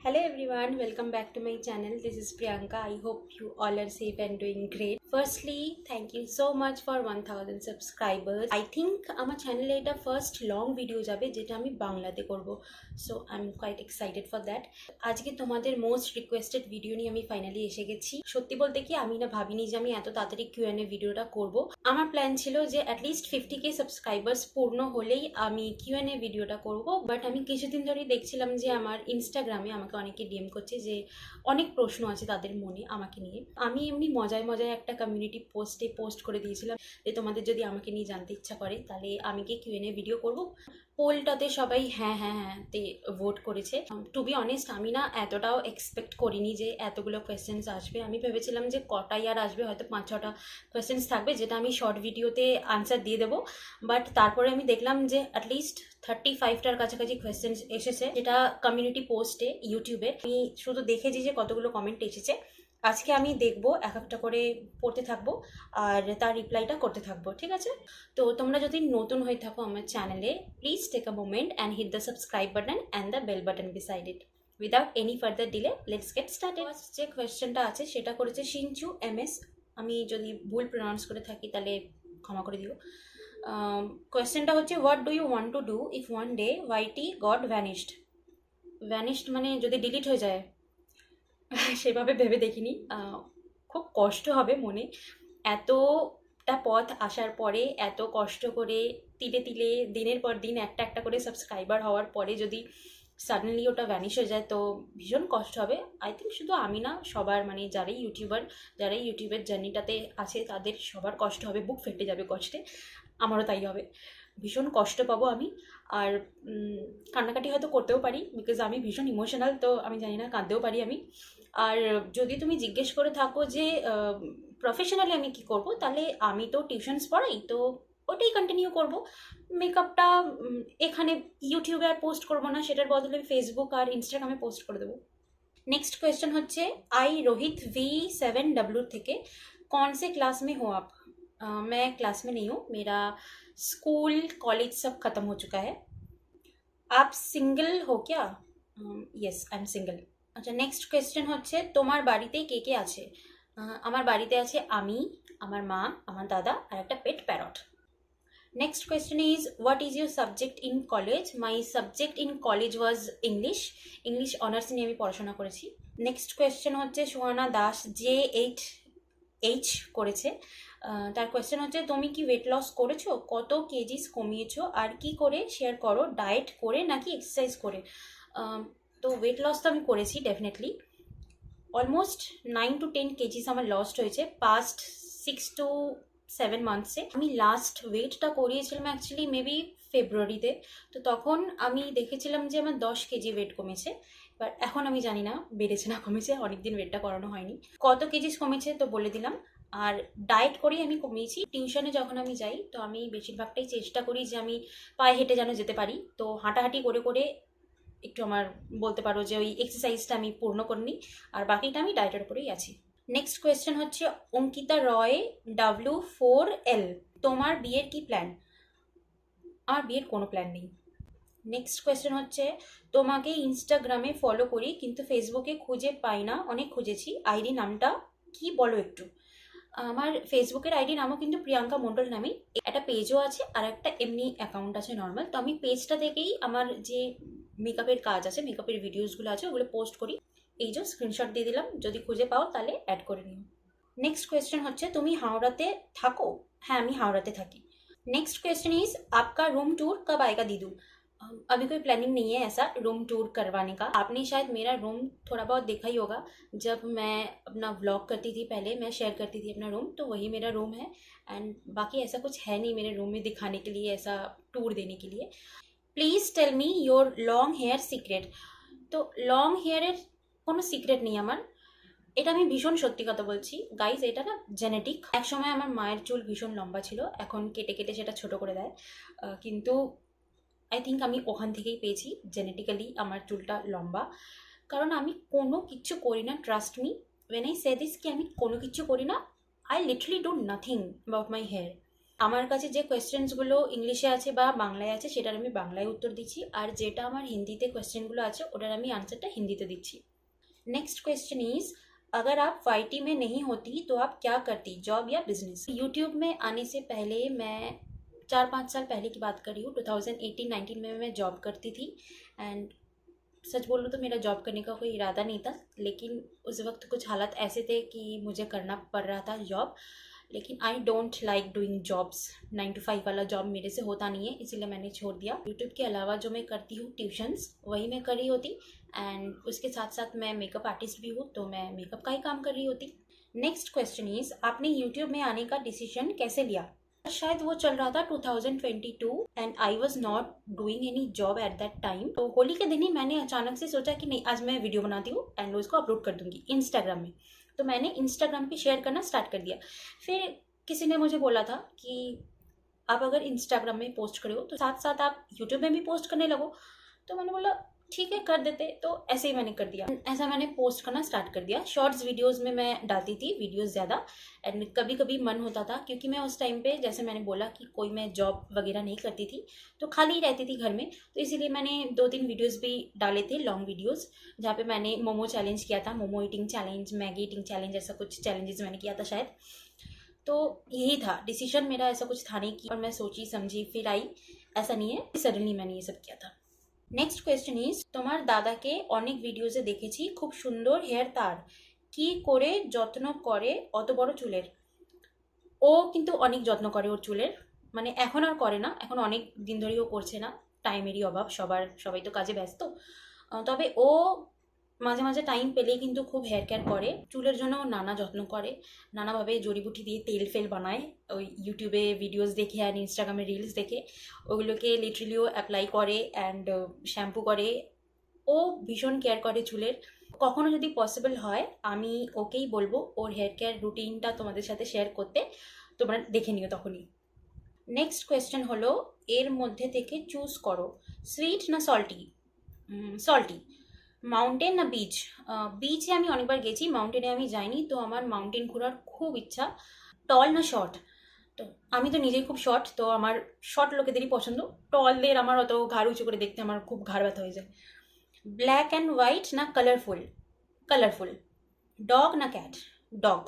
Hello everyone, welcome back to my channel. This is Priyanka. I hope you all are safe and doing great. Firstly, thank you so much for 1000 subscribers. I think আমার চ্যানেলে এটা first long video যাবে যেটা আমি বাংলাতে করব। So I am quite excited for that. আজকে তোমাদের মোস্ট রিকোয়েস্টেড ভিডিও নিয়ে আমি ফাইনালি এসে গেছি। সত্যি বলতে কি আমি না ভাবিনি যে আমি এত তাড়াতাড়ি কিউএনএ ভিডিওটা করব। আমার প্ল্যান ছিল যে অ্যাটলিস্ট 50k সাবস্ক্রাইবার্স পূর্ণ হলেই আমি কিউএনএ ভিডিওটা করব, বাট আমি কিছুদিন ধরেই দেখছিলাম যে আমার ইনস্টাগ্রামে আমাকে অনেকে ডিএম করছে যে অনেক প্রশ্ন আছে তাদের মনে আমাকে নিয়ে। আমি এমনি মজায় মজায় একটা কমিউনিটি পোস্ট করে দিয়েছিলাম যে তোমাদের যদি আমাকে নিয়ে জানতে ইচ্ছা করে তাহলে আমি কি কিউএনএ ভিডিও করব। পোলটাতে সবাই হ্যাঁ হ্যাঁ হ্যাঁ তে ভোট করেছে। টু বি অনেস্ট আমি না এতটাও এক্সপেক্ট করিনি যে এতগুলো কোয়েশ্চেন্স আসবে। আমি ভেবেছিলাম যে কটাই আর আসবে, হয়তো 5-6টা কোয়েশ্চেন্স থাকবে যেটা আমি শর্ট ভিডিওতে আনসার দিয়ে দেবো। বাট তারপরে আমি দেখলাম যে অ্যাটলিস্ট 35টার কাছাকাছি কোয়েশ্চেন্স এসেছে, যেটা কমিউনিটি পোস্টে ইউটিউবে। আমি শুধু দেখেছি যে কতগুলো কমেন্ট এসেছে। আজকে আমি দেখবো, এক একটা করে পড়তে থাকবো আর তার রিপ্লাইটা করতে থাকবো, ঠিক আছে? তো তোমরা যদি নতুন হয়ে থাকো আমার চ্যানেলে, please take a moment and hit the subscribe button and the bell button beside it. Without any further delay let's get started. যে কোয়েশ্চেনটা আছে সেটা করেছে সিনচু এমএস। আমি যদি ভুল প্রনাউন্স করে থাকি তাহলে ক্ষমা করে দিও। কোয়েশ্চেনটা হচ্ছে, what do you want to do if one day YT got vanished মানে যদি ডিলিট হয়ে যায়। সেভাবে ভেবে দেখিনি। খুব কষ্ট হবে মনে, এতটা পথ আসার পরে, এত কষ্ট করে তিলে তিলে দিনের পর দিন একটা একটা করে সাবস্ক্রাইবার হওয়ার পরে যদি সাডেনলি ওটা ভ্যানিশ হয়ে যায় তো ভীষণ কষ্ট হবে। আই থিঙ্ক শুধু আমি না, সবার মানে যারাই ইউটিউবের জার্নিটাতে আছে তাদের সবার কষ্ট হবে, বুক ফেটে যাবে কষ্টে। আমারও তাই হবে, ভীষণ কষ্ট পাবো আমি। আর কান্নাকাটি হয়তো করতেও পারি, বিকজ আমি ভীষণ ইমোশনাল, তো আমি জানি না, কাঁদতেও পারি আমি। আর যদি তুমি জিজ্ঞেস করে থাকো যে প্রফেশনালি আমি কি করব, তাহলে আমি তো টিউশনস পড়াই, তো ওটাই কন্টিনিউ করব। মেকআপটা এখানে ইউটিউবে আর পোস্ট করবো না, সেটার বদলে ফেসবুক আর ইনস্টাগ্রামে পোস্ট করে দেবো। नेक्स्ट क्वेश्चन হচ্ছে आई रोहित V7W থেকে, कौन से क्लास में हो आप? मैं क्लास में नहीं हूँ, मेरा स्कूल कॉलेज सब खत्म हो चुका है। आप सिंगल हो क्या? Yes I am single. আচ্ছা, নেক্সট কোয়েশ্চেন হচ্ছে তোমার বাড়িতে কে কে আছে? আমার বাড়িতে আছে আমি, আমার মা, আমার দাদা আর একটা পেট parrot. Next question is, what is your subject in college? My subject in college was English honours নিয়ে আমি পড়াশোনা করেছি। নেক্সট কোয়েশ্চেন হচ্ছে সোহানা দাস JH করেছে। তার কোয়েশ্চেন হচ্ছে, তুমি কি ওয়েট লস করেছো? কত কেজিস কমিয়েছো আর কি করে শেয়ার করো, ডায়েট করে নাকি এক্সারসাইজ করে? তো ওয়েট লস তো আমি করেছি ডেফিনেটলি, অলমোস্ট 9 to 10 কেজিস আমার লস্ট হয়েছে পাস্ট 6 to 7 মান্থসে। আমি লাস্ট ওয়েটটা করিয়েছিলাম অ্যাকচুয়ালি মেবি ফেব্রুয়ারিতে, তো তখন আমি দেখেছিলাম যে আমার 10 কেজি ওয়েট কমেছে। বাট এখন আমি জানি না বেড়েছে না কমেছে, অনেকদিন ওয়েটটা করানো হয়নি। কত কেজিস কমেছে তো বলে দিলাম। আর ডায়েট করেই আমি কমিয়েছি। টিউশনে যখন আমি যাই তো আমি বেশিরভাগটাই চেষ্টা করি যে আমি পায়ে হেঁটে যেন যেতে পারি, তো হাঁটাহাঁটি করে করে একটু আমার বলতে পারো যে ওই এক্সারসাইজটা আমি পূর্ণ করে নিই, আর বাকিটা আমি ডায়েটের উপরেই আছি। নেক্সট কোয়েশ্চেন হচ্ছে অঙ্কিতা রয় W4L, তোমার বিয়ের কি প্ল্যান? আমার বিয়ের কোনো প্ল্যান নেই। নেক্সট কোয়েশ্চেন হচ্ছে, তোমাকে ইনস্টাগ্রামে ফলো করি কিন্তু ফেসবুকে খুঁজে পাই না, অনেক খুঁজেছি, আইডি নামটা কি বলো একটু? আমার ফেসবুকের আইডি নামও কিন্তু প্রিয়াঙ্কা মণ্ডল নামেই, একটা পেজও আছে আর একটা এমনি অ্যাকাউন্ট আছে নর্মাল। তো আমি পেজটা থেকেই আমার যে মেকআপের কাজ আছে, মেকআপের ভিডিওসগুলো আছে ওগুলো পোস্ট করি। এই যে স্ক্রিনশট দিয়ে দিলাম, যদি খুঁজে পাও তাহলে অ্যাড করে নিও। নেক্সট কোয়েশ্চেন হচ্ছে, তুমি হাওড়াতে থাকো? হ্যাঁ আমি হাওড়াতে থাকি। नेक्स्ट क्वेश्चन इज, आपका रूम टूर कब आएगा दीदू? अभी कोई प्लानिंग नहीं है ऐसा रूम टूर करवाने का। आपने शायद मेरा रूम थोड़ा बहुत देखा ही होगा, जब मैं अपना व्लॉग करती थी पहले, मैं शेयर करती थी अपना रूम, तो वही मेरा रूम है। एंड बाकी ऐसा कुछ है नहीं मेरे रूम में दिखाने के लिए, ऐसा टूर देने के लिए। Please tell me your long hair secret. তো লং হেয়ারের কোনো সিক্রেট নেই আমার, এটা আমি ভীষণ সত্যি কথা বলছি গাইজ, এটা না জেনেটিক। একসময় আমার মায়ের চুল ভীষণ লম্বা ছিল, এখন কেটে কেটে সেটা ছোট করে দেয়, কিন্তু আই থিঙ্ক আমি ওখান থেকেই পেয়েছি জেনেটিক্যালি আমার চুলটা লম্বা। কারণ আমি কোনো কিচ্ছু করি না, trust me when I say this, কি আমি কোনো কিচ্ছু করি না। I literally do nothing about my hair. আমার কাছে যে কোয়েশ্চেন্সগুলো ইংলিশে আছে বা বাংলায় আছে সেটার আমি বাংলায় উত্তর দিচ্ছি, আর যেটা আমার হিন্দিতে কোয়েশ্চেনগুলো আছে ওটার আমি आंसरটা हिंदीতে দিচ্ছি। नेक्स्ट क्वेश्चन इज, अगर आप वाईटी में नहीं होती तो आप क्या करती, जॉब या बिजनेस? यूट्यूब में आने से पहले मैं 4-5 साल पहले की बात कर रही हूँ, 2018-19 में मैं जॉब करती थी। एंड सच बोलूँ तो मेरा जॉब करने का कोई इरादा नहीं था, लेकिन उस वक्त कुछ हालात ऐसे थे कि मुझे करना पड़ रहा था जॉब। लेकिन I don't like doing jobs, 9 to 5 वाला जॉब मेरे से होता नहीं है, इसीलिए मैंने छोड़ दिया। यूट्यूब के अलावा जो मैं करती हूँ ट्यूशन्स, वही मैं कर रही होती। एंड उसके साथ साथ मैं मेकअप आर्टिस्ट भी हूँ, तो मैं मेकअप का ही काम कर रही होती। नेक्स्ट क्वेश्चन इज, आपने यूट्यूब में आने का डिसीजन कैसे लिया? शायद वो चल रहा था 2022 and I was not doing any job at that time. तो होली के दिन ही मैंने अचानक से सोचा कि नहीं, आज मैं वीडियो बनाती हूँ एंड उसको अपलोड कर दूंगी इंस्टाग्राम में। तो मैंने इंस्टाग्राम पे शेयर करना स्टार्ट कर दिया। फिर किसी ने मुझे बोला था कि आप अगर इंस्टाग्राम में पोस्ट करे हो तो साथ साथ आप यूट्यूब में भी पोस्ट करने लगो। तो मैंने बोला ठीक है कर देते, तो ऐसे ही मैंने कर दिया। ऐसा मैंने पोस्ट करना स्टार्ट कर दिया। शॉर्ट्स वीडियोस में मैं डालती थी वीडियोस ज़्यादा, एंड कभी कभी मन होता था, क्योंकि मैं उस टाइम पे जैसे मैंने बोला कि कोई मैं जॉब वगैरह नहीं करती थी, तो खाली रहती थी घर में, तो इसीलिए मैंने 2-3 वीडियोस भी डाले थे, लॉन्ग वीडियोस, जहाँ पे मैंने मोमो चैलेंज किया था, momo eating challenge, Maggi eating challenge, ऐसा कुछ चैलेंजेस मैंने किया था शायद। तो यही था डिसीजन मेरा, ऐसा कुछ था नहीं कि और मैं सोची समझी फिर आई, ऐसा नहीं है, सडनली मैंने ये सब किया था। नेक्स्ट क्वेश्चन इज, তোমার দাদাকে অনেক ভিডিওসে দেখেছি খুব সুন্দর হেয়ার তার, কি করে যত্ন করে অত বড় চুলের? ও কিন্তু অনেক যত্ন করে ওর চুলের, মানে এখন আর করে না, এখন অনেক দিন ধরেই ও করছে না, টাইমেরই অভাব, সবাই তো কাজে ব্যস্ত। তবে ও মাঝে মাঝে টাইম পেলেই কিন্তু খুব হেয়ার কেয়ার করে, চুলের জন্য ও নানা যত্ন করে, নানাভাবে জড়িবুটি দিয়ে তেল ফেল বানায়, ওই ইউটিউবে ভিডিওস দেখে আর ইনস্টাগ্রামে রিলস দেখে ওগুলোকে লিটারেলিও অ্যাপ্লাই করে অ্যান্ড শ্যাম্পু করে। ও ভীষণ কেয়ার করে চুলের। কখনো যদি পসিবল হয় আমি ওকেই বলবো ওর হেয়ার কেয়ার রুটিনটা তোমাদের সাথে শেয়ার করতে, তোমরা দেখে নিও তখনই। নেক্সট কোয়েশ্চেন হলো, এর মধ্যে থেকে চুজ করো, সুইট না সল্টি? সল্টি। মাউন্টেন না বিচ? বিচে আমি অনেকবার গেছি, মাউন্টেনে আমি যাইনি, তো আমার মাউন্টেন ঘোরার খুব ইচ্ছা। টল না শর্ট? তো আমি তো নিজেই খুব শর্ট, তো আমার শর্ট লোকেদেরই পছন্দ, টলদের আমার অত ঘাড় উঁচু করে দেখতে আমার খুব ঘাড় ব্যথা হয়ে যায়। ব্ল্যাক অ্যান্ড হোয়াইট না কালারফুল? কালারফুল। ডগ না ক্যাট? डॉग।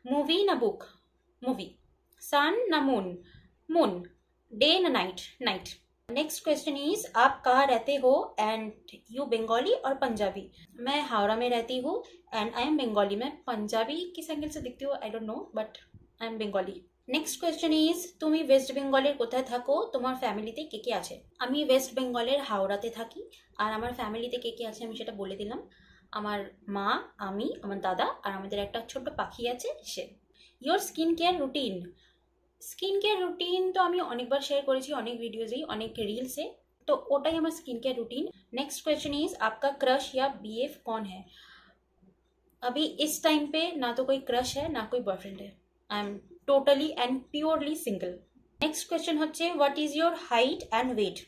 मूवी ना बुक? मूवी। सन ना मून? मून। डे ना night? Night. Next question is, आप कहाँ रहते हो एंड यू बंगाली और पंजाबी? मैं हावड़ा में रहती हूँ एंड आई एम बंगाली। मैं पंजाबी किस एंगल से दिखती हूँ I don't know, but I am Bengali. Next question is, তুমি ওয়েস্ট বেঙ্গলের কোথায় থাকো, তোমার ফ্যামিলিতে কে কে আছে? আমি ওয়েস্ট বেঙ্গলের হাওড়াতে থাকি, আর আমার ফ্যামিলিতে কে কে আছে আমি সেটা বলে দিলাম। আমার মা, আমি, আমার দাদা, আর আমাদের একটা ছোট্ট পাখি আছে সে। Your skin care routine? Skin care routine तो আমি অনেকবার শেয়ার করেছি, অনেক ভিডিওজেই, অনেক রিলসে, তো ওটাই আমার skin care routine. Next question is, आपका क्रश या बीएफ कौन है? अभी इस टाइम पे ना तो कोई क्रश है ना कोई बॉयफ्रेंड है, I am totally and purely single. Next question হচ্ছে, what is your height and weight?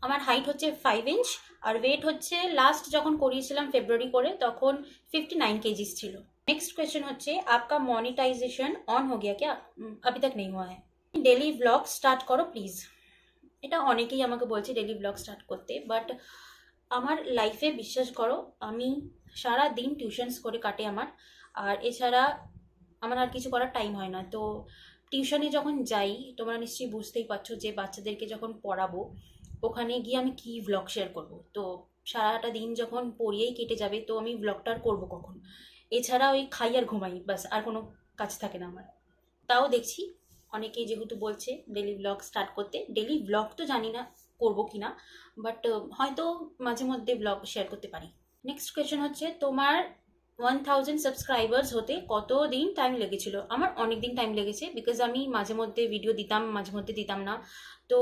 আমার হাইট হচ্ছে 5 इंच আর ওয়েট হচ্ছে, লাস্ট যখন করিয়েছিলাম ফেব্রুয়ারি করে তখন 59 केजीज ছিল। नेक्स्ट क्वेश्चन হচ্ছে, आपका মনিটাইজেশন অন हो गया क्या? अभी तक नहीं हुआ है। ডেলি ব্লগ স্টার্ট করো প্লিজ। এটা অনেকেই আমাকে বলছে ডেলি ব্লগ স্টার্ট করতে, বাট আমার লাইফে বিশ্বাস করো আমি সারা দিন টিউশনস করে কাটে আমার, আর এছাড়া আমার আর কিছু করার টাইম হয় না। তো টিউশনে যখন যাই তোমরা নিশ্চয়ই বুঝতেই পারছো যে বাচ্চাদেরকে যখন পড়াবো ওখানে গিয়ে আমি কি ব্লগ শেয়ার করব, তো সারাটা দিন যখন পড়িয়েই কেটে যাবে তো আমি ব্লগটা আর করবো কখন? এছাড়া ওই খাই আর ঘুমাই, বাস, আর কোনো কাজ থাকে না আমার। তাও দেখছি অনেকেই যেহেতু বলছে ডেলি ব্লগ স্টার্ট করতে, ডেলি ব্লগ তো জানি না করবো কি না, বাট হয়তো মাঝে মধ্যে ব্লগ শেয়ার করতে পারি। নেক্সট কোয়েশ্চেন হচ্ছে, তোমার 1000 সাবস্ক্রাইবার্স হতে কত দিন টাইম লেগেছিল? আমার অনেক দিন টাইম লেগেছে, বিকজ আমি মাঝে মধ্যে ভিডিও দিতাম, মাঝে মধ্যে দিতাম না, তো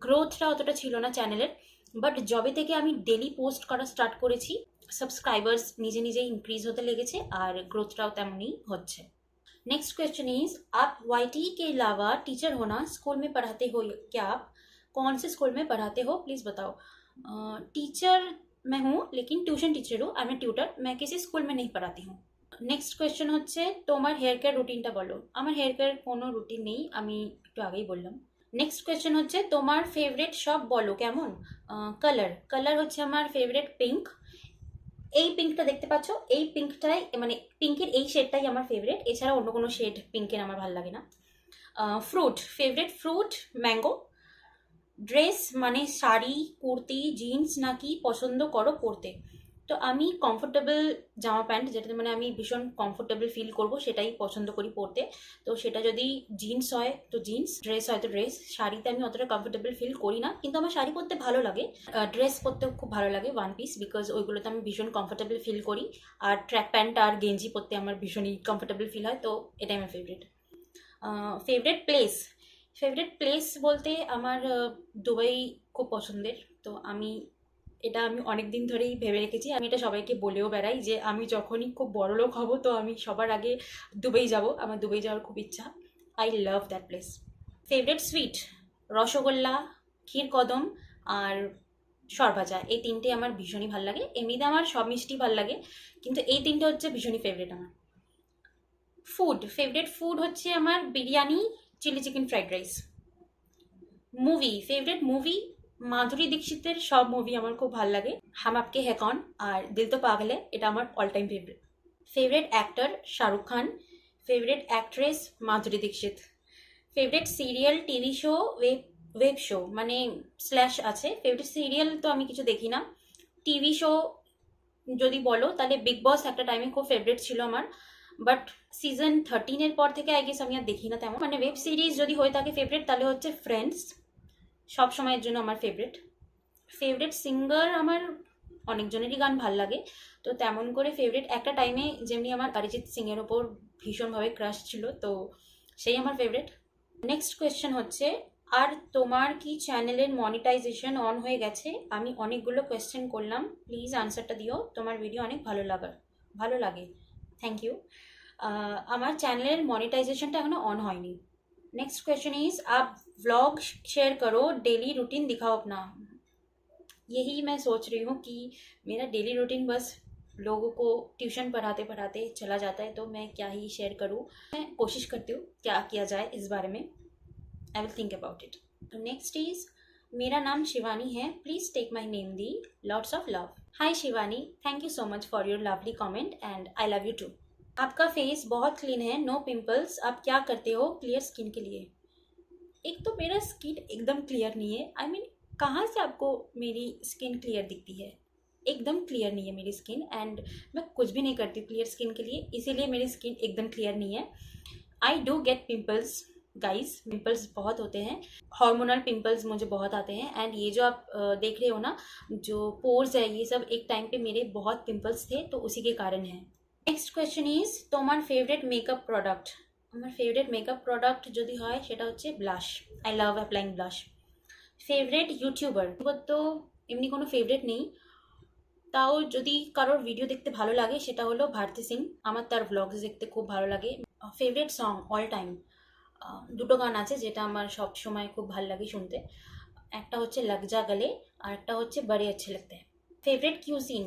গ্রোথটা অতটা ছিল না চ্যানেলের। বাট জবে থেকে আমি ডেলি পোস্ট করা স্টার্ট করেছি, সাবস্ক্রাইবার্স নিজে নিজেই ইনক্রিজ হতে লেগেছে আর গ্রোথটাও তেমনই হচ্ছে। नेक्स्ट क्वेश्चन इज, आप वाईटी के अलावा टीचर होना स्कूल में पढ़ाते हो क्या? आप कौन से स्कूल में पढ़ाते हो प्लीज़ बताओ। टीचर मैं हूँ, लेकिन ट्यूशन टीचर हूँ, आई एम ट्यूटर, मैं किसी स्कूल में नहीं पढ़ाती हूँ। নেক্সট কোয়েশ্চেন হচ্ছে তোমার হেয়ার কেয়ার রুটিনটা বলো। আমার হেয়ার কেয়ার কোনো রুটিন নেই, আমি একটু আগেই বললাম। নেক্সট কোয়েশ্চেন হচ্ছে তোমার ফেভারিট সব বলো কেমন। কালার হচ্ছে আমার ফেভারিট পিঙ্ক। এই পিঙ্কটা দেখতে পাচ্ছ, এই পিঙ্কটাই মানে পিঙ্কের এই শেডটাই আমার ফেভারিট, এছাড়া অন্য কোনো শেড পিঙ্কের আমার ভালো লাগে না। Favourite fruit mango. ড্রেস মানে শাড়ি কুর্তি জিন্স নাকি পছন্দ করো পরতে? তো আমি কমফোর্টেবল জামা প্যান্ট, যেটাতে মানে আমি ভীষণ কমফোর্টেবল ফিল করব সেটাই পছন্দ করি পরতে। তো সেটা যদি জিন্স হয় তো জিন্স, ড্রেস হয় তো ড্রেস। শাড়িতে আমি অতটা কমফোর্টেবল ফিল করি না, কিন্তু আমার শাড়ি পরতে ভালো লাগে। ড্রেস পরতেও খুব ভালো লাগে, ওয়ান পিস, বিকজ ওইগুলোতে আমি ভীষণ কমফোর্টেবল ফিল করি। আর ট্র্যাক প্যান্ট আর গেঞ্জি পরতে আমার ভীষণই কমফোর্টেবল ফিল হয়, তো এটাই আমার ফেভারিট। ফেভারিট প্লেস বলতে আমার দুবাই খুব পছন্দের। তো এটা আমি অনেক দিন ধরেই ভেবে রেখেছি, আমি এটা সবাইকে বলেও বেড়াই যে আমি যখনই খুব বড়লোক হব তো আমি সবার আগে দুবাই যাব, আমার দুবাই যাওয়ার খুব ইচ্ছা। I love that place. Favourite sweet rasgulla, kheer kadam আর সরভাজা, এই তিনটে আমার ভীষণই ভালো লাগে। এমনিতে আমার সব মিষ্টি ভালো লাগে, কিন্তু এই তিনটে হচ্ছে ভীষণই ফেভারিট আমার। ফেভারিট ফুড হচ্ছে আমার biryani, chilli chicken fried rice. Favourite movie Madhuri দীক্ষিতের সব মুভি আমার খুব ভালো লাগে। হাম আপকে হ্যায় কন আর দিল তো পাগলে, এটা আমার all time favourite. Favourite actor Shah Rukh Khan. Favourite actress Madhuri Dixit. Favourite serial TV show web show মানে স্ল্যাশ আছে। ফেভারিট সিরিয়াল তো আমি কিছু দেখি না। টিভি শো যদি বলো তাহলে বিগ বস একটা টাইমে খুব ফেভারিট ছিল আমার, বাট সিজন 13-এর পর থেকে আই গেস আমি আর দেখি না তেমন। মানে ওয়েব সিরিজ যদি হয়ে থাকে ফেভারিট তাহলে হচ্ছে ফ্রেন্ডস, সব সময়ের জন্য আমার ফেভারিট সিঙ্গার আমার অনেকজনেরই গান ভাল লাগে, তো তেমন করে ফেভারিট একটা টাইমে যেমনি আমার অরিজিৎ সিংয়ের ওপর ভীষণভাবে ক্রাশ ছিল, তো সেই আমার ফেভারিট। নেক্সট কোয়েশ্চেন হচ্ছে আর তোমার কি চ্যানেলের মনিটাইজেশন অন হয়ে গেছে? আমি অনেকগুলো কোয়েশ্চেন করলাম, প্লিজ আনসারটা দিও। তোমার ভিডিও অনেক ভালো লাগে, থ্যাংক ইউ। আমার চ্যানেলের মনিটাইজেশনটা এখনো অন হয়নি। नेक्स्ट क्वेश्चन इज आप व्लॉग शेयर करो, डेली रूटीन दिखाओ अपना। यही मैं सोच रही हूँ कि मेरा डेली रूटीन बस लोगों को ट्यूशन पढ़ाते पढ़ाते चला जाता है, तो मैं क्या ही शेयर करूँ। मैं कोशिश करती हूँ क्या किया जाए इस बारे में, I will think about it. तो नेक्स्ट इज मेरा नाम शिवानी है, प्लीज़ टेक माई नेम दी, lots of love. Hi Shivani, thank you so much for your lovely comment and I love you too. आपका फेस बहुत क्लीन है, नो पिंपल्स, आप क्या करते हो क्लियर स्किन के लिए? एक तो मेरा स्किन एकदम क्लियर नहीं है, आई मीन कहाँ से आपको मेरी स्किन क्लियर दिखती है? एकदम क्लियर नहीं है मेरी स्किन, एंड मैं कुछ भी नहीं करती क्लियर स्किन के लिए, इसीलिए मेरी स्किन एकदम क्लियर नहीं है। I do get pimples guys, pimples बहुत होते हैं, हार्मोनल पिंपल्स मुझे बहुत आते हैं। एंड ये जो आप देख रहे हो ना, जो पोर्स है ये सब, एक टाइम पे मेरे बहुत पिंपल्स थे, तो उसी के कारण है। नेक्स्ट क्वेश्चन इज তোমার ফেভারিট মেকআপ প্রোডাক্ট? আমার ফেভারিট মেকআপ প্রোডাক্ট যদি হয় সেটা হচ্ছে blush, I love applying blush. Favourite YouTuber তো এমনি কোনো ফেভারিট নেই, তাও যদি কারোর ভিডিও দেখতে ভালো লাগে সেটা হলো ভারতী সিং, আমার তার ব্লগস দেখতে খুব ভালো লাগে। ফেভারিট সং অল টাইম দুটো গান আছে যেটা আমার সব সময় খুব ভালো লাগে শুনতে, একটা হচ্ছে লগ যা গলে আর একটা হচ্ছে বড়ে अच्छे लगते हैं। ফেভারিট কিউজিন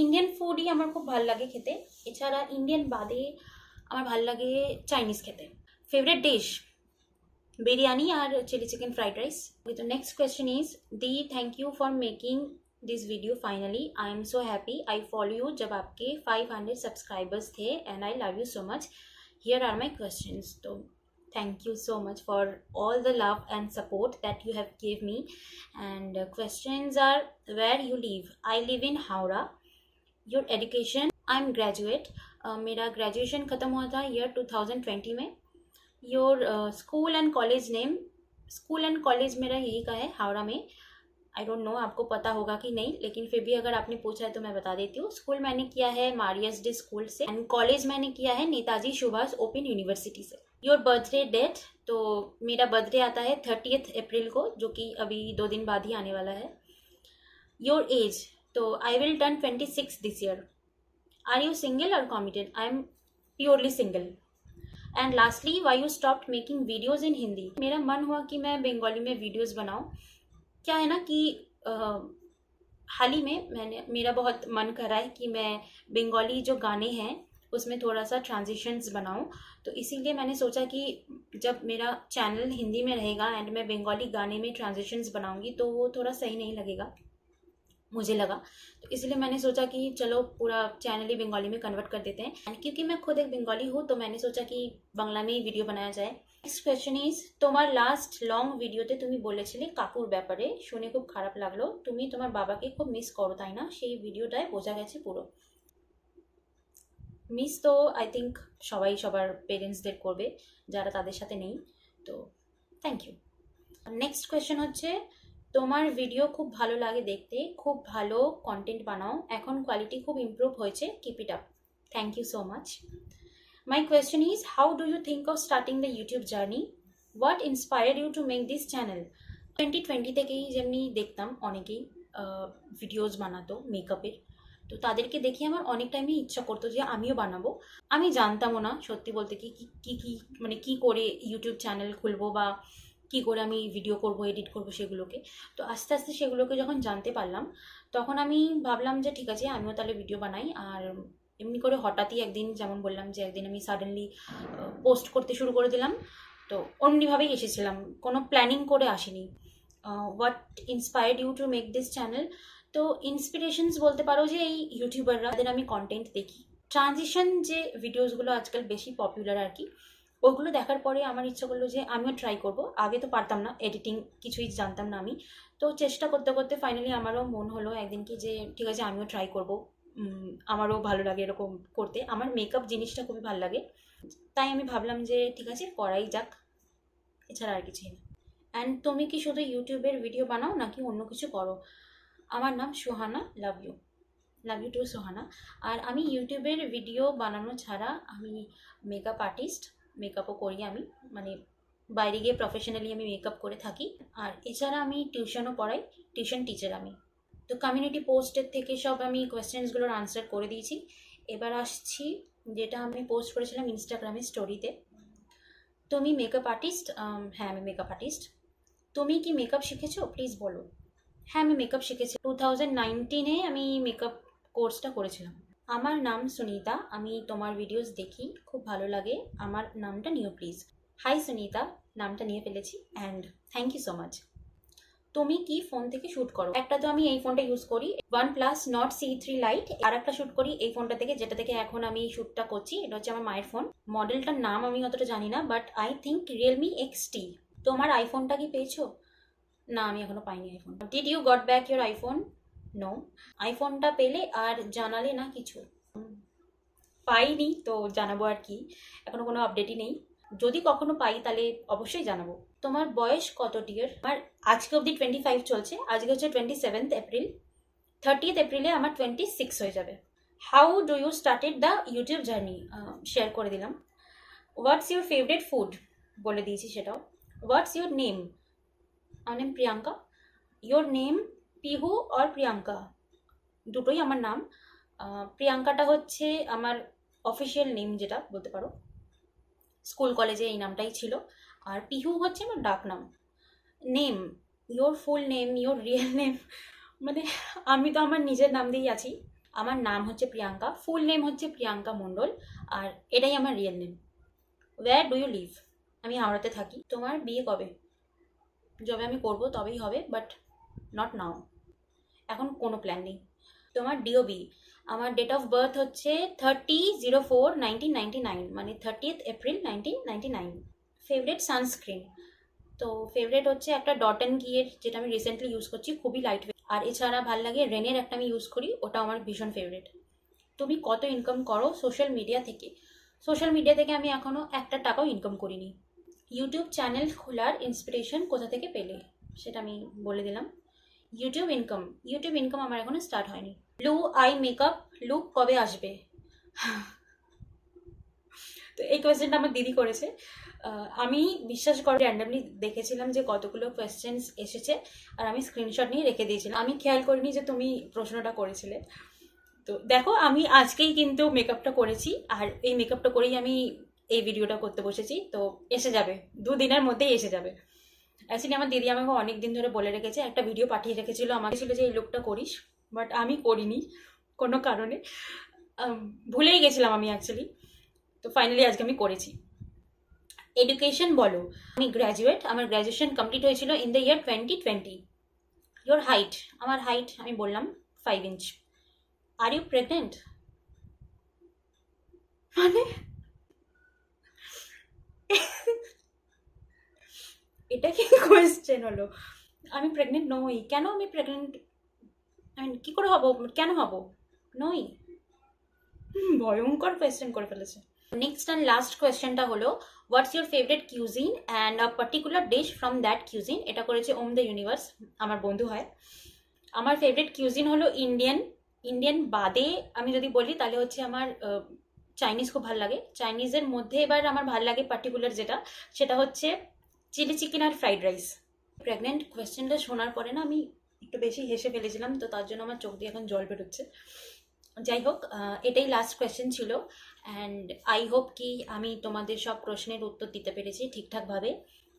ইন্ডিয়ান ফুডই আমার খুব ভালো লাগে খেতে, এছাড়া ইন্ডিয়ান বাদে আমার ভালো লাগে চাইনিজ খেতে। ফেভারিট ডিশ বিরিয়ানি আর চিলি চিকেন ফ্রাইড রাইস। তো নেক্সট কোয়েশ্চেন ইজ दी thank you for making this video finally, I am so happy, I follow you जब आपके 500 सब्सक्राइबर्स थे and I love you so much, here are my questions. तो thank you so much for all the love and support that you have gave me, and questions are where you live? I live in Howrah. Your education? I'm graduate, मेरा graduation ख़त्म हुआ था year 2020 में। Your school and college name? School and college मेरा यही का है, हावड़ा में। आई डोंट नो आपको पता होगा कि नहीं, लेकिन फिर भी अगर आपने पूछा है तो मैं बता देती हूँ। स्कूल मैंने किया है मारियस डे स्कूल से, एंड कॉलेज मैंने किया है नेताजी सुभाष ओपन यूनिवर्सिटी से। Your birthday date? तो मेरा बर्थडे आता है 30 अप्रैल को, जो कि अभी 2 दिन बाद ही आने वाला है। Your age? तो I will turn 26 this year. Are you single और committed? I am purely single. And lastly why you stopped making videos in Hindi? मेरा मन हुआ कि मैं बंगाली में वीडियोज़ बनाऊँ। क्या है ना कि हाल ही में मेरा बहुत मन कर रहा है कि मैं बंगाली जो गाने हैं उसमें थोड़ा सा ट्रांजिशंस बनाऊं। तो इसीलिए मैंने सोचा कि जब मेरा चैनल हिंदी में रहेगा एंड मैं बंगाली गाने में ट्रांजिशंस बनाऊंगी तो वो थोड़ा सही नहीं लगेगा, मुझे लगा। तो इसलिए मैंने सोचा कि चलो पूरा चैनल ही बंगाली में कन्वर्ट कर देते हैं। एंड क्योंकि मैं खुद एक बंगाली हूँ तो मैंने सोचा कि बांग्ला में ही वीडियो बनाया जाए। नेक्स्ट क्वेश्चन इज, তোমার লাস্ট লং ভিডিওতে তুমি বলেছিলে কাকুর ব্যাপারে, শুনে খুব খারাপ লাগলো। তুমি তোমার বাবাকে খুব মিস করো তাই না? সেই ভিডিওটায় বোঝা গেছে পুরো। মিস তো আই থিঙ্ক সবাই সবার পেরেন্টসদের করবে যারা তাদের সাথে নেই। তো থ্যাংক ইউ। নেক্সট কোয়েশ্চেন হচ্ছে, তোমার ভিডিও খুব ভালো লাগে দেখতে, খুব ভালো কন্টেন্ট বানাও, এখন কোয়ালিটি খুব ইমপ্রুভ হয়েছে, keep it up. Thank you so much. My question is, how do you think of starting the YouTube journey? What inspired you to make this channel? 2020 থেকেই যেমনি দেখতাম অনেকেই ভিডিওস বানাতো মেকআপের, তো তাদেরকে দেখে আমার অনেক টাইমই ইচ্ছা করতো যে আমিও বানাবো। আমি জানতামও না সত্যি বলতে কি কি কি মানে কি করে ইউটিউব চ্যানেল খুলবো বা কি করে আমি ভিডিও করব, এডিট করব সেগুলোকে। তো আস্তে আস্তে সেগুলোকে যখন জানতে পারলাম তখন আমি ভাবলাম যে ঠিক আছে আমিও তাহলে ভিডিও বানাই। আর এমনি করে হঠাৎই একদিন, যেমন বললাম যে একদিন আমি সাডেনলি পোস্ট করতে শুরু করে দিলাম। তো অমনিভাবেই এসেছিলাম, কোনো প্ল্যানিং করে আসিনি। What inspired you to make this channel? তো ইন্সপিরেশনস বলতে পারো যে এই ইউটিউবাররা, যাদের আমি কন্টেন্ট দেখি, ট্রানজিশন যে ভিডিওসগুলো আজকাল বেশি পপুলার আর কি, ওগুলো দেখার পরে আমার ইচ্ছা করলো যে আমিও ট্রাই করব। আগে তো পারতাম না, এডিটিং কিছুই জানতাম না আমি। তো চেষ্টা করতে করতে ফাইনালি আমারও মন হলো একদিন কি যে ঠিক আছে আমিও ট্রাই করব, আমারও ভালো লাগে এরকম করতে। আমার মেকআপ জিনিসটা খুবই ভালো লাগে, তাই আমি ভাবলাম যে ঠিক আছে করাই যাক, এছাড়া আর কিছুই না। অ্যান্ড তুমি কি শুধু ইউটিউবের ভিডিও বানাও নাকি অন্য কিছু করো? আমার নাম Suhana, love you, love you too Suhana. আর আমি ইউটিউবের ভিডিও বানানো ছাড়া আমি মেকআপ আর্টিস্ট, মেকআপও করি আমি, মানে বাইরে গিয়ে প্রফেশনালি আমি মেকআপ করে থাকি। আর এছাড়া আমি টিউশনও পড়াই, টিউশন টিচার আমি। তো কমিউনিটি পোস্টের থেকে সব আমি কোয়েশ্চেন্সগুলোর আনসার করে দিয়েছি। এবার আসছি যেটা আমি পোস্ট করেছিলাম ইনস্টাগ্রামে স্টোরিতে। তুমি মেকআপ আর্টিস্ট? হ্যাঁ আমি মেকআপ আর্টিস্ট। তুমি কি মেকআপ শিখেছো প্লিজ বলো। হ্যাঁ আমি মেকআপ শিখেছি, 2019-এ আমি মেকআপ কোর্সটা করেছিলাম। আমার নাম সুনিতা, আমি তোমার ভিডিওস দেখি, খুব ভালো লাগে, আমার নামটা নিও প্লিজ। হাই সুনিতা, নামটা নিয়ে ফেলেছি and thank you so much. তুমি কি ফোন থেকে শ্যুট করো? একটা তো আমি এই ফোনটা ইউজ করি, OnePlus Nord C3 Lite। আর একটা শ্যুট করি এই ফোনটা থেকে, যেটা থেকে এখন আমি শ্যুটটা করছি। এটা হচ্ছে আমার মায়ের ফোন, মডেলটার নাম আমি অতটা জানি না, but I think Realme XT। তোমার আইফোনটা কি পেয়েছো? না আমি এখনো পাইনি iPhone. Did you got back your iPhone? No. আইফোনটা পেলে আর জানালে না কিছু? পাইনি তো জানাবো আর কি, এখনো কোনো আপডেটই নেই। যদি কখনো পাই তাহলে অবশ্যই জানাবো। তোমার বয়স কত ডিয়ার? আমার আজকে অবধি 25 চলছে, আজকে হচ্ছে 27 এপ্রিল, 30 এপ্রিলে আমার 26 হয়ে যাবে। How do you started the YouTube journey? Share করে দিলাম। What's your favourite food? বলে দিয়েছি সেটাও। What's your name? আমার name Priyanka. Your name Pihu or Priyanka? দুটোই আমার নাম। প্রিয়াঙ্কাটা হচ্ছে আমার অফিসিয়াল নেম, যেটা বলতে পারো, স্কুল কলেজে এই নামটাই ছিল। আর পিহু হচ্ছে আমার ডাক নাম। Name, your full name, your real name, মানে আমি তো আমার নিজের নাম দিয়েই আছি। আমার নাম হচ্ছে প্রিয়াঙ্কা, ফুল নেম হচ্ছে প্রিয়াঙ্কা মণ্ডল, আর এটাই আমার real name. Where do you live? আমি হাওড়াতে থাকি। তোমার বিয়ে কবে? যবে আমি করবো তবেই হবে, বাট নট নাও, এখন কোনো প্ল্যান নেই। তোমার ডিওবি? আমার ডেট অফ বার্থ হচ্ছে 30/04/1999, মানে 30th এপ্রিল 1999। Favourite sunscreen? তো ফেভারিট হচ্ছে একটা ডট অ্যান্ড কিয়ের, যেটা আমি রিসেন্টলি ইউজ করছি, খুবই লাইট ওয়েট। আর এছাড়া ভালো লাগে রেনের একটা আমি ইউজ করি, ওটা আমার ভীষণ ফেভারিট। তুমি কত ইনকাম করো সোশ্যাল মিডিয়া থেকে? সোশ্যাল মিডিয়া থেকে আমি এখনও একটা টাকাও ইনকাম করিনি। ইউটিউব চ্যানেল খোলার ইন্সপিরেশন কোথা থেকে পেলে? সেটা আমি বলে দিলাম। ইউটিউব ইনকাম আমার এখনো স্টার্ট হয়নি। ব্লু আই মেকআপ লুক কবে আসবে? তো এই কোয়েশ্চেনটা আমার দিদি করেছে। আমি বিশ্বাস করে র্যান্ডামলি দেখেছিলাম যে কতগুলো কোয়েশ্চেন্স এসেছে, আর আমি স্ক্রিনশট নিয়ে রেখে দিয়েছিলাম। আমি খেয়াল করিনি যে তুমি প্রশ্নটা করেছিলে। তো দেখো আমি আজকেই কিন্তু মেকআপটা করেছি, আর এই মেকআপটা করেই আমি এই ভিডিওটা করতে বসেছি। তো এসে যাবে, 2 দিনের মধ্যেই এসে যাবে। অ্যাকচুয়ালি আমার দিদি আমাকে অনেক দিন ধরে বলে রেখেছে, একটা ভিডিও পাঠিয়ে রেখেছিল আমাকে, ছিল যে এই লুকটা করিস, বাট আমি করিনি কোনো কারণে। ভুলেই গেছিলাম আমি অ্যাকচুয়ালি। তো ফাইনালি আজকে আমি করেছি। এডুকেশন বলো। আমি গ্র্যাজুয়েট, আমার গ্র্যাজুয়েশন কমপ্লিট হয়েছিল in the year 2020। Your height, আমার হাইট আমি বললাম 5 ইঞ্চ। Are you pregnant? মানে এটা কি কোয়েশ্চেন হলো? আমি প্রেগনেন্ট নই। কেন আমি প্রেগনেন্ট? আমি কি করে হব? কেন হব? নই। ভয়ঙ্কর কোয়েশ্চেন করে ফেলেছে। নেক্সট অ্যান্ড লাস্ট কোয়েশ্চেনটা হলো, হোয়াটস your favourite cuisine and a particular dish from that cuisine. এটা করেছে ওম দ্য ইউনিভার্স, আমার বন্ধু হয়। আমার ফেভারিট কিউজিন হলো ইন্ডিয়ান। ইন্ডিয়ান বাদে আমি যদি বলি তাহলে হচ্ছে আমার চাইনিজ খুব ভালো লাগে। চাইনিজের মধ্যে এবার আমার ভালো লাগে পার্টিকুলার যেটা, সেটা হচ্ছে চিলি চিকেন আর ফ্রাইড রাইস। প্রেগনেন্ট কোয়েশ্চেনটা শোনার পরে না আমি একটু বেশি হেসে ফেলেছিলাম, তো তার জন্য আমার চোখ দিয়ে এখন জল বেরোচ্ছে। যাই হোক, এটাই লাস্ট কোয়েশ্চেন ছিল। অ্যান্ড আই হোপ কি আমি তোমাদের সব প্রশ্নের উত্তর দিতে পেরেছি ঠিকঠাকভাবে।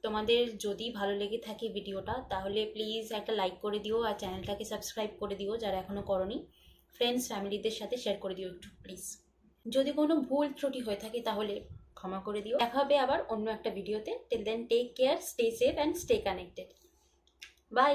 তোমাদের যদি ভালো লেগে থাকে ভিডিওটা তাহলে প্লিজ একটা লাইক করে দিও, আর চ্যানেলটাকে সাবস্ক্রাইব করে দিও যারা এখনও করনি। ফ্রেন্ডস ফ্যামিলিদের সাথে শেয়ার করে দিও একটু প্লিজ। যদি কোনো ভুল ত্রুটি হয়ে থাকে তাহলে ক্ষমা করে দিও। দেখা হবে আবার অন্য একটা ভিডিওতে। Till then take care, stay safe and stay connected. By.